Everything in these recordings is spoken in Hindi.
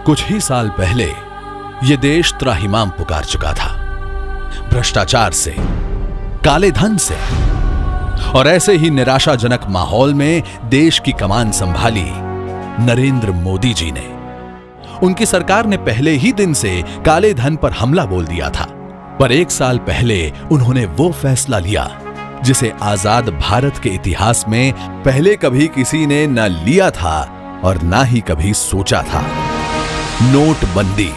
कुछ ही साल पहले यह देश त्राहिमाम पुकार चुका था, भ्रष्टाचार से, काले धन से। और ऐसे ही निराशाजनक माहौल में देश की कमान संभाली नरेंद्र मोदी जी ने। उनकी सरकार ने पहले ही दिन से काले धन पर हमला बोल दिया था, पर एक साल पहले उन्होंने वो फैसला लिया जिसे आजाद भारत के इतिहास में पहले कभी किसी ने न लिया था और ना ही कभी सोचा था। नोटबंदी,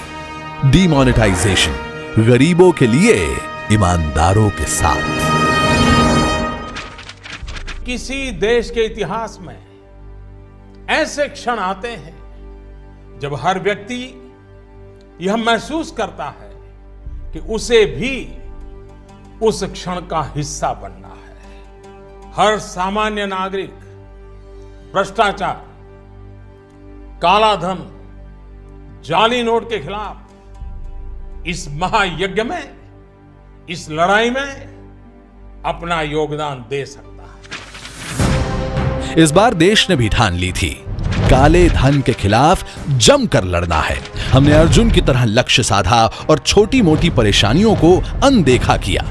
डीमोनेटाइजेशन, गरीबों के लिए, ईमानदारों के साथ। किसी देश के इतिहास में ऐसे क्षण आते हैं जब हर व्यक्ति यह महसूस करता है कि उसे भी उस क्षण का हिस्सा बनना है। हर सामान्य नागरिक भ्रष्टाचार, काला धन, जाली नोट के खिलाफ इस महायज्ञ में, इस लड़ाई में अपना योगदान दे सकता है। इस बार देश ने भी ठान ली थी, काले धन के खिलाफ जमकर लड़ना है। हमने अर्जुन की तरह लक्ष्य साधा और छोटी मोटी परेशानियों को अनदेखा किया।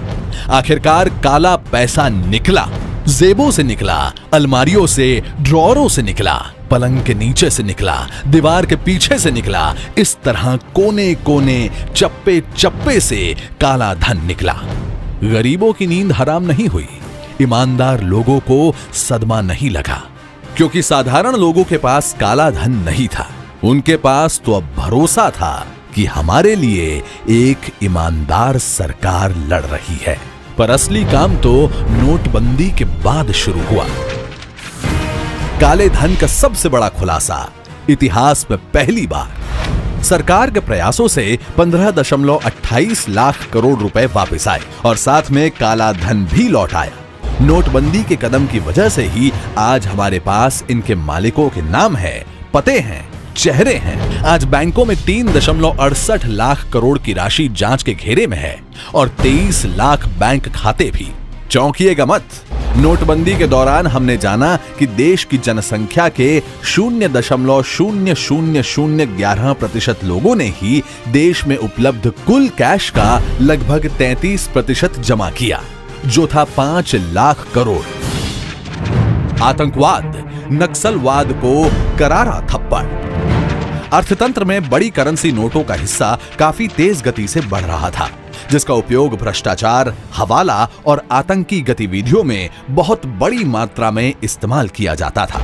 आखिरकार काला पैसा निकला, जेबों से निकला, अलमारियों से, ड्रॉरों से निकला, पलंग के नीचे से निकला, दीवार के पीछे से निकला। इस तरह कोने कोने, चप्पे चप्पे से काला धन निकला। गरीबों की नींद हराम नहीं हुई, ईमानदार लोगों को सदमा नहीं लगा, क्योंकि साधारण लोगों के पास काला धन नहीं था। उनके पास तो अब भरोसा था कि हमारे लिए एक ईमानदार सरकार लड़ रही है। पर असली काम तो नोटबंदी के बाद शुरू हुआ। काले धन का सबसे बड़ा खुलासा इतिहास में पहली बार। सरकार के प्रयासों से 15.28 लाख करोड़ रुपए वापस आए और साथ में काला धन भी लौट आया। नोटबंदी के कदम की वजह से ही आज हमारे पास इनके मालिकों के नाम है, पते हैं, चेहरे हैं। आज बैंकों में 3.68 लाख करोड़ की राशि जांच के घेरे में है और 23 लाख बैंक खाते भी। चौंकिएगा मत, नोटबंदी के दौरान हमने जाना कि देश की जनसंख्या के 0.0011% लोगों ने ही देश में उपलब्ध कुल कैश का लगभग 33% जमा किया, जो था 5 लाख करोड़। आतंकवाद, नक्सलवाद को करारा थप्पड़। अर्थतंत्र में बड़ी करेंसी नोटों का हिस्सा काफी तेज गति से बढ़ रहा था, जिसका उपयोग भ्रष्टाचार, हवाला और आतंकी गतिविधियों में बहुत बड़ी मात्रा में इस्तेमाल किया जाता था।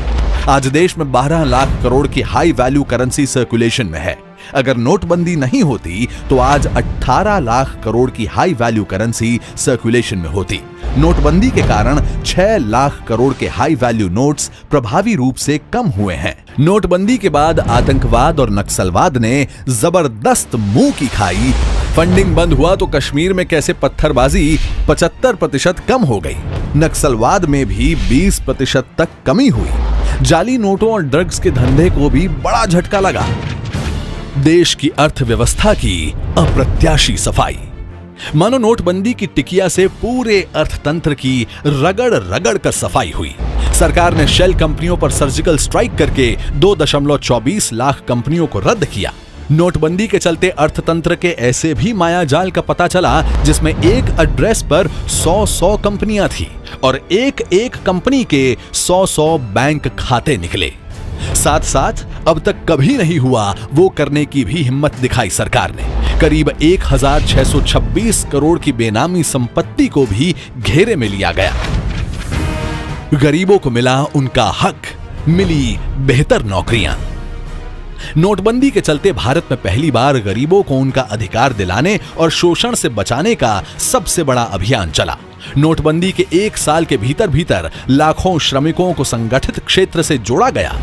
आज देश में 12 लाख करोड़ की हाई वैल्यू करेंसी सर्कुलेशन में है। अगर नोटबंदी नहीं होती तो आज 18 लाख करोड़ की हाई वैल्यू करेंसी सर्कुलेशन में होती। नोटबंदी के कारण 6 लाख करोड़ के हाई वैल्यू नोट्स प्रभावी रूप से कम हुए हैं। नोटबंदी के बाद आतंकवाद और नक्सलवाद ने जबरदस्त मुंह की खाई। फंडिंग बंद हुआ तो कश्मीर में कैसे पत्थरबाजी 75% कम हो गई। नक्सलवाद में भी 20% तक कमी हुई। जाली नोटों और ड्रग्स के धंधे को भी बड़ा झटका लगा। देश की अर्थव्यवस्था की अप्रत्याशी सफाई। मानो नोटबंदी की टिकिया से पूरे अर्थतंत्र की रगड़ रगड़ कर सफाई हुई। सरकार ने शेल कंपनियों पर सर्जिकल स्ट्राइक करके 2.24 लाख कंपनियों को रद्द किया। नोटबंदी के चलते अर्थतंत्र के ऐसे भी मायाजाल का पता चला जिसमें एक एड्रेस पर 100 कंपनियां थी और एक कंपनी के 100 बैंक खाते निकले। साथ साथ अब तक कभी नहीं हुआ वो करने की भी हिम्मत दिखाई सरकार ने। करीब 1626 करोड़ की बेनामी संपत्ति को भी घेरे में लिया गया। गरीबों को मिला उनका हक, मिली बेहतर नौकरियां। नोटबंदी के चलते भारत में पहली बार गरीबों को उनका अधिकार दिलाने और शोषण से बचाने का सबसे बड़ा अभियान चला। नोटबंदी के 1 साल के भीतर लाखों श्रमिकों को संगठित क्षेत्र से जोड़ा गया।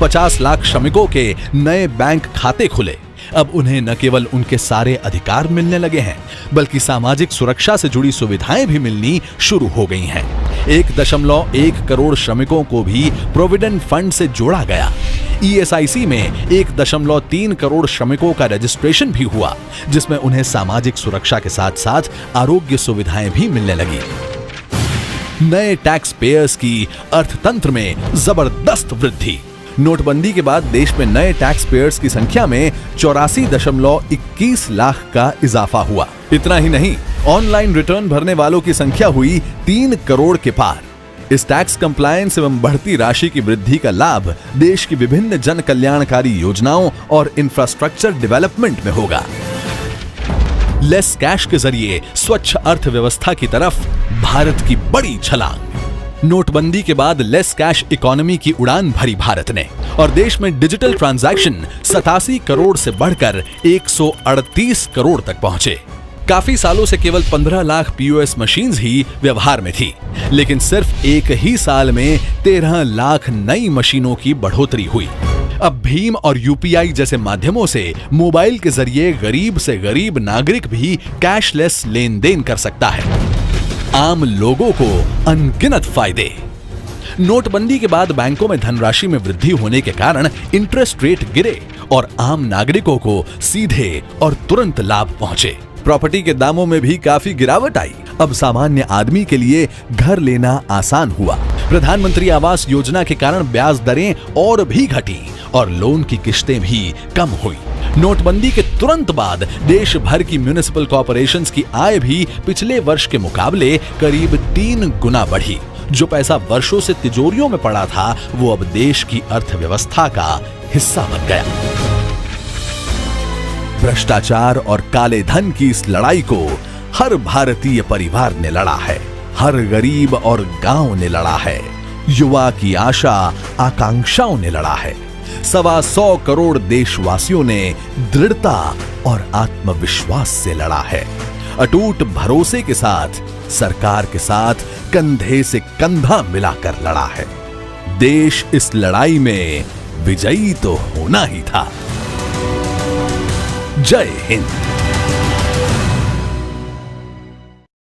50 लाख श्रमिकों के नए बैंक खाते खुले। अब उन्हें न केवल उनके सारे अधिकार मिलने लगे हैं, बल्कि सामाजिक सुरक्षा से जुड़ी सुविधाएं भी मिलनी शुरू हो गई हैं। 1.1 करोड़ श्रमिकों को भी प्रोविडेंट फंड से जोड़ा गया। ESIC में 1.3 करोड़ श्रमिकों का रजिस्ट्रेशन भी हुआ, जिसमें उन्हें सामाजिक सुरक्षा के साथ साथ आरोग्य सुविधाएं भी मिलने लगी। नए टैक्स पेयर्स की अर्थतंत्र में जबरदस्त वृद्धि। नोटबंदी के बाद देश में नए टैक्स पेयर्स की संख्या में 84.21 लाख का इजाफा हुआ। इतना ही नहीं, ऑनलाइन रिटर्न भरने वालों की संख्या हुई 3 करोड़ के पार। इस टैक्स कंप्लायंस एवं बढ़ती राशि की वृद्धि का लाभ देश की विभिन्न जन कल्याणकारी योजनाओं और इंफ्रास्ट्रक्चर डेवलपमेंट में होगा। लेस कैश के जरिए स्वच्छ अर्थव्यवस्था की तरफ भारत की बड़ी छलांग। नोटबंदी के बाद लेस कैश इकोनॉमी की उड़ान भरी भारत ने और देश में डिजिटल ट्रांजैक्शन 87 करोड़ से बढ़कर 138 करोड़ तक पहुंचे। काफी सालों से केवल 15 लाख पीओएस मशीन्स ही व्यवहार में थी, लेकिन सिर्फ एक ही साल में 13 लाख नई मशीनों की बढ़ोतरी हुई। अब भीम और यूपीआई जैसे माध्यमों से मोबाइल के जरिए गरीब से गरीब नागरिक भी कैशलेस लेन देन कर सकता है। आम लोगों को अनगिनत फायदे। नोटबंदी के बाद बैंकों में धनराशि में वृद्धि होने के कारण इंटरेस्ट रेट गिरे और आम नागरिकों को सीधे और तुरंत लाभ पहुंचे। प्रॉपर्टी के दामों में भी काफी गिरावट आई। अब सामान्य आदमी के लिए घर लेना आसान हुआ। प्रधानमंत्री आवास योजना के कारण ब्याज दरें और भी घटी और लोन की किश्तें भी कम हुई। नोटबंदी के तुरंत बाद देश भर की म्युनिसिपल कॉर्पोरेशंस की आय भी पिछले वर्ष के मुकाबले करीब 3 गुना बढ़ी। जो पैसा वर्षों से तिजोरियों में पड़ा था, वो अब देश की अर्थव्यवस्था का हिस्सा बन गया। भ्रष्टाचार और काले धन की इस लड़ाई को हर भारतीय परिवार ने लड़ा है, हर गरीब और गांव ने लड़ा है, युवा की आशा आकांक्षाओं ने लड़ा है। 125 करोड़ देशवासियों ने दृढ़ता और आत्मविश्वास से लड़ा है। अटूट भरोसे के साथ सरकार के साथ कंधे से कंधा मिलाकर लड़ा है। देश इस लड़ाई में विजयी तो होना ही था। जय हिंद।